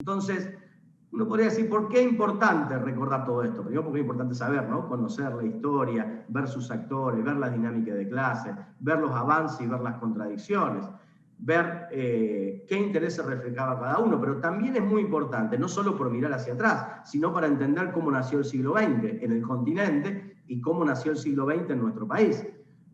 Entonces, uno podría decir, ¿por qué es importante recordar todo esto? Primero porque es importante saber, ¿no? Conocer la historia, ver sus actores, ver la dinámica de clase, ver los avances y ver las contradicciones, ver qué intereses reflejaba cada uno, pero también es muy importante, no solo por mirar hacia atrás, sino para entender cómo nació el siglo XX en el continente y cómo nació el siglo XX en nuestro país.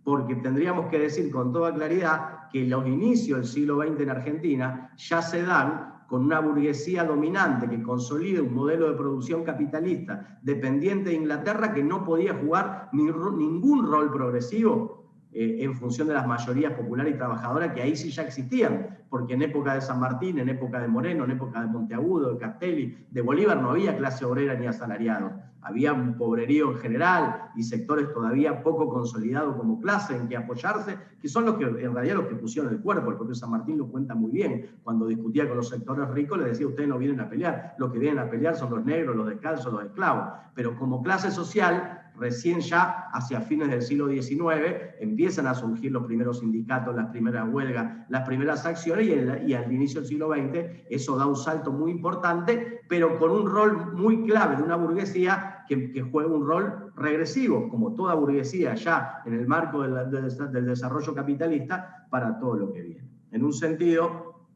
Porque tendríamos que decir con toda claridad que los inicios del siglo XX en Argentina ya se dan con una burguesía dominante que consolida un modelo de producción capitalista dependiente de Inglaterra que no podía jugar ningún rol progresivo en función de las mayorías populares y trabajadoras que ahí sí ya existían, porque en época de San Martín, en época de Moreno, en época de Monteagudo, de Castelli, de Bolívar no había clase obrera ni asalariados. Había un pobrerío en general y sectores todavía poco consolidados como clase en que apoyarse, que son los que en realidad los que pusieron el cuerpo. El propio San Martín lo cuenta muy bien. Cuando discutía con los sectores ricos les decía, ustedes no vienen a pelear, los que vienen a pelear son los negros, los descalzos, los esclavos. Pero como clase social, recién ya hacia fines del siglo XIX empiezan a surgir los primeros sindicatos, las primeras huelgas, las primeras acciones y al inicio del siglo XX eso da un salto muy importante, pero con un rol muy clave de una burguesía que juega un rol regresivo, como toda burguesía ya en el marco del desarrollo capitalista para todo lo que viene. En un sentido,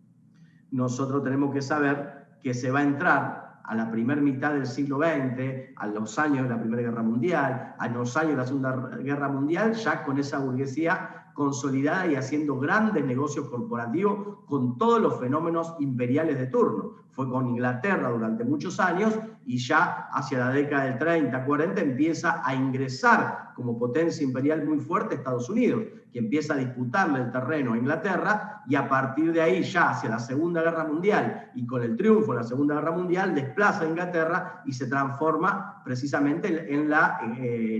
nosotros tenemos que saber que se va a entrar a la primera mitad del siglo XX, a los años de la Primera Guerra Mundial, a los años de la Segunda Guerra Mundial, ya con esa burguesía consolidada y haciendo grandes negocios corporativos con todos los fenómenos imperiales de turno. Fue con Inglaterra durante muchos años y ya hacia la década del 30, 40 empieza a ingresar como potencia imperial muy fuerte Estados Unidos, que empieza a disputarle el terreno a Inglaterra y a partir de ahí ya hacia la Segunda Guerra Mundial y con el triunfo de la Segunda Guerra Mundial desplaza a Inglaterra y se transforma precisamente en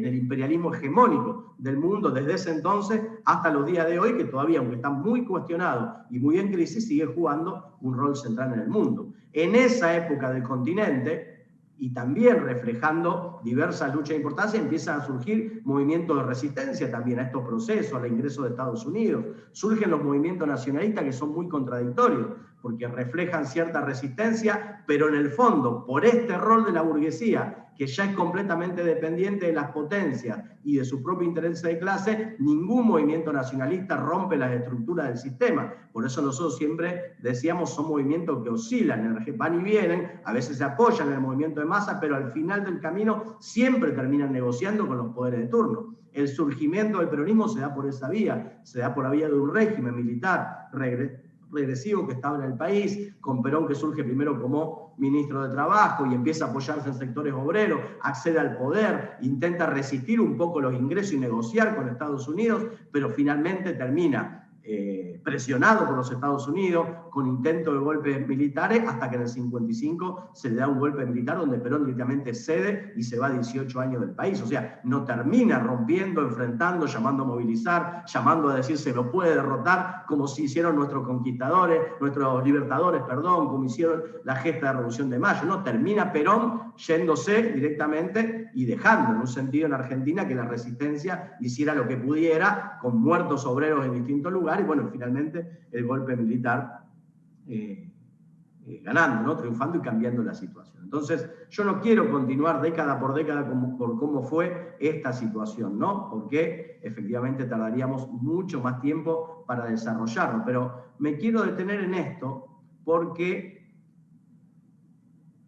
el imperialismo hegemónico del mundo desde ese entonces hasta los días de hoy, que todavía, aunque está muy cuestionado y muy en crisis, sigue jugando un rol central en el mundo. En esa época del continente, y también reflejando diversas luchas de importancia, empiezan a surgir movimientos de resistencia también a estos procesos, al ingreso de Estados Unidos. Surgen los movimientos nacionalistas que son muy contradictorios, porque reflejan cierta resistencia, pero en el fondo, por este rol de la burguesía, que ya es completamente dependiente de las potencias y de su propio interés de clase, ningún movimiento nacionalista rompe las estructuras del sistema. Por eso nosotros siempre decíamos, son movimientos que oscilan, van y vienen, a veces se apoyan en el movimiento de masa, pero al final del camino siempre terminan negociando con los poderes de turno. El surgimiento del peronismo se da por esa vía, se da por la vía de un régimen militar regresivo que estaba en el país, con Perón que surge primero como ministro de Trabajo y empieza a apoyarse en sectores obreros, accede al poder, intenta resistir un poco los ingresos y negociar con Estados Unidos, pero finalmente termina presionado por los Estados Unidos, con intentos de golpes militares, hasta que en el 55 se le da un golpe militar donde Perón directamente cede y se va 18 años del país. O sea, no termina rompiendo, enfrentando, llamando a movilizar, llamando a decir se lo puede derrotar, como si hicieron nuestros conquistadores, nuestros libertadores, perdón, como hicieron la gesta de Revolución de Mayo. No, termina Perón yéndose directamente y dejando, en un sentido en Argentina, que la resistencia hiciera lo que pudiera, con muertos obreros en distintos lugares, y bueno, finalmente el golpe militar ganando, ¿no? Triunfando y cambiando la situación. Entonces, yo no quiero continuar década por década por cómo fue esta situación, ¿no? Porque efectivamente tardaríamos mucho más tiempo para desarrollarlo, pero me quiero detener en esto porque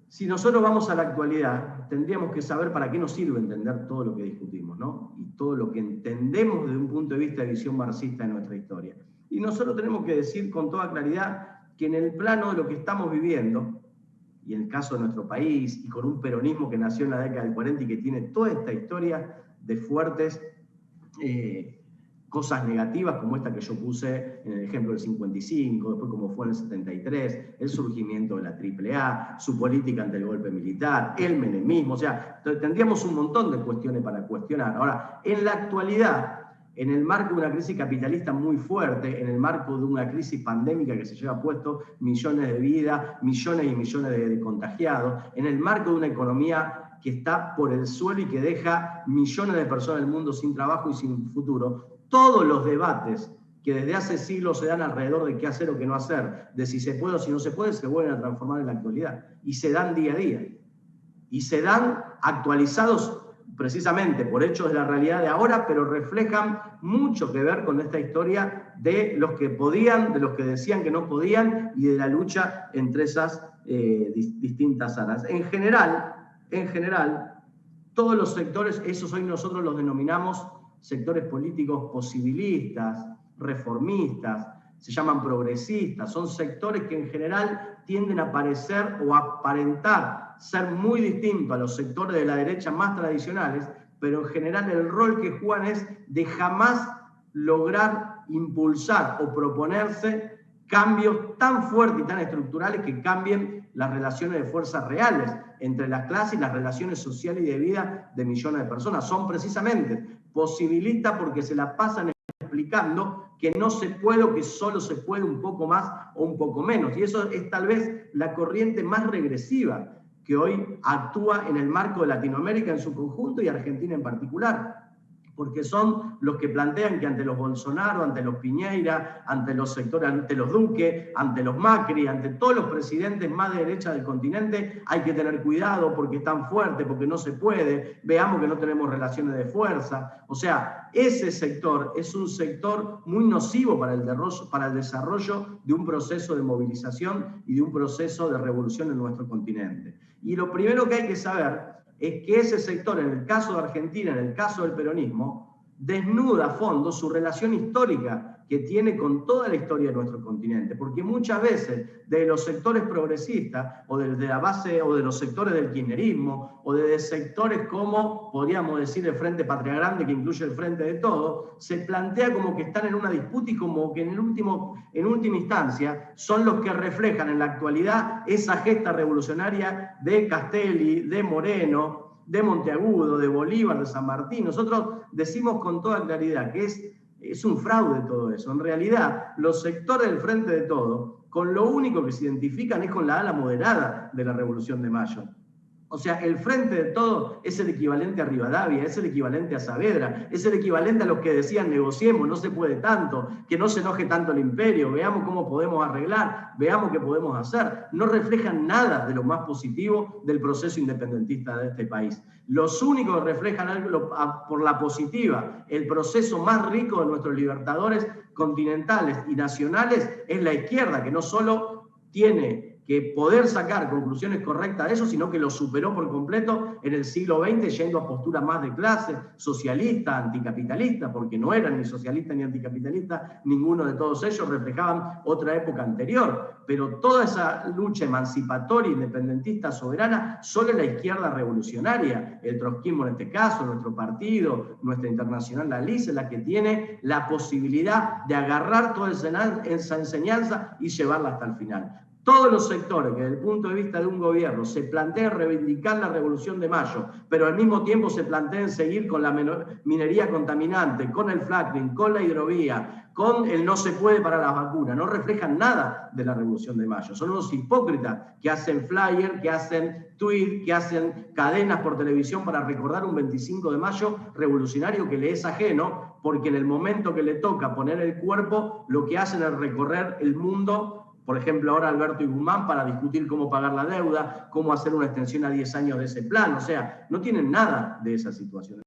si nosotros vamos a la actualidad, tendríamos que saber para qué nos sirve entender todo lo que discutimos, ¿no? Y todo lo que entendemos desde un punto de vista de visión marxista de nuestra historia. Y nosotros tenemos que decir con toda claridad que en el plano de lo que estamos viviendo, y en el caso de nuestro país, y con un peronismo que nació en la década del 40 y que tiene toda esta historia de fuertes cosas negativas como esta que yo puse en el ejemplo del 55, después como fue en el 73, el surgimiento de la AAA, su política ante el golpe militar, el menemismo, o sea, tendríamos un montón de cuestiones para cuestionar. Ahora, en la actualidad, en el marco de una crisis capitalista muy fuerte, en el marco de una crisis pandémica que se lleva puesto millones de vidas, millones y millones de contagiados, en el marco de una economía que está por el suelo y que deja millones de personas del mundo sin trabajo y sin futuro, todos los debates que desde hace siglos se dan alrededor de qué hacer o qué no hacer, de si se puede o si no se puede, se vuelven a transformar en la actualidad. Y se dan día a día. Y se dan actualizados precisamente por hechos de la realidad de ahora, pero reflejan mucho que ver con esta historia de los que podían, de los que decían que no podían y de la lucha entre esas distintas áreas. En general, todos los sectores, esos hoy nosotros los denominamos sectores políticos posibilistas, reformistas, se llaman progresistas, son sectores que en general tienden a parecer o aparentar ser muy distintos a los sectores de la derecha más tradicionales, pero en general el rol que juegan es de jamás lograr impulsar o proponerse cambios tan fuertes y tan estructurales que cambien las relaciones de fuerzas reales entre las clases y las relaciones sociales y de vida de millones de personas. Son precisamente posibilistas porque se la pasan explicando que no se puede o que solo se puede un poco más o un poco menos. Y eso es tal vez la corriente más regresiva que hoy actúa en el marco de Latinoamérica en su conjunto y Argentina en particular, porque son los que plantean que ante los Bolsonaro, ante los Piñera, ante los sectores, ante los Duque, ante los Macri, ante todos los presidentes más de derecha del continente, hay que tener cuidado porque están fuertes, porque no se puede, veamos que no tenemos relaciones de fuerza. O sea, ese sector es un sector muy nocivo para el desarrollo de un proceso de movilización y de un proceso de revolución en nuestro continente. Y lo primero que hay que saber es que ese sector, en el caso de Argentina, en el caso del peronismo, desnuda a fondo su relación histórica que tiene con toda la historia de nuestro continente, porque muchas veces de los sectores progresistas, o desde la base, o de los sectores del kirchnerismo, o de sectores como, podríamos decir, el Frente Patria Grande, que incluye el Frente de Todos, se plantea como que están en una disputa y como que en última instancia son los que reflejan en la actualidad esa gesta revolucionaria de Castelli, de Moreno, de Monteagudo, de Bolívar, de San Martín. Nosotros decimos con toda claridad que es un fraude todo eso. En realidad, los sectores del Frente de Todos, con lo único que se identifican es con la ala moderada de la Revolución de Mayo. O sea, el Frente de Todos es el equivalente a Rivadavia, es el equivalente a Saavedra, es el equivalente a los que decían negociemos, no se puede tanto, que no se enoje tanto el imperio, veamos cómo podemos arreglar, veamos qué podemos hacer. No reflejan nada de lo más positivo del proceso independentista de este país. Los únicos que reflejan algo por la positiva, el proceso más rico de nuestros libertadores continentales y nacionales, es la izquierda, que no solo tiene que poder sacar conclusiones correctas de eso, sino que lo superó por completo en el siglo XX, yendo a posturas más de clase, socialista, anticapitalista, porque no eran ni socialistas ni anticapitalistas, ninguno de todos ellos, reflejaban otra época anterior. Pero toda esa lucha emancipatoria, independentista, soberana, solo la izquierda revolucionaria, el trotskismo en este caso, nuestro partido, nuestra internacional, la LIS, es la que tiene la posibilidad de agarrar toda esa enseñanza y llevarla hasta el final. Todos los sectores que desde el punto de vista de un gobierno se plantean reivindicar la Revolución de Mayo, pero al mismo tiempo se plantean seguir con la minería contaminante, con el fracking, con la hidrovía, con el no se puede para las vacunas, no reflejan nada de la Revolución de Mayo. Son unos hipócritas que hacen flyer, que hacen tweets, que hacen cadenas por televisión para recordar un 25 de mayo revolucionario que le es ajeno, porque en el momento que le toca poner el cuerpo, lo que hacen es recorrer el mundo. Por ejemplo, ahora Alberto y Guzmán para discutir cómo pagar la deuda, cómo hacer una extensión a 10 años de ese plan. O sea, no tienen nada de esa situación.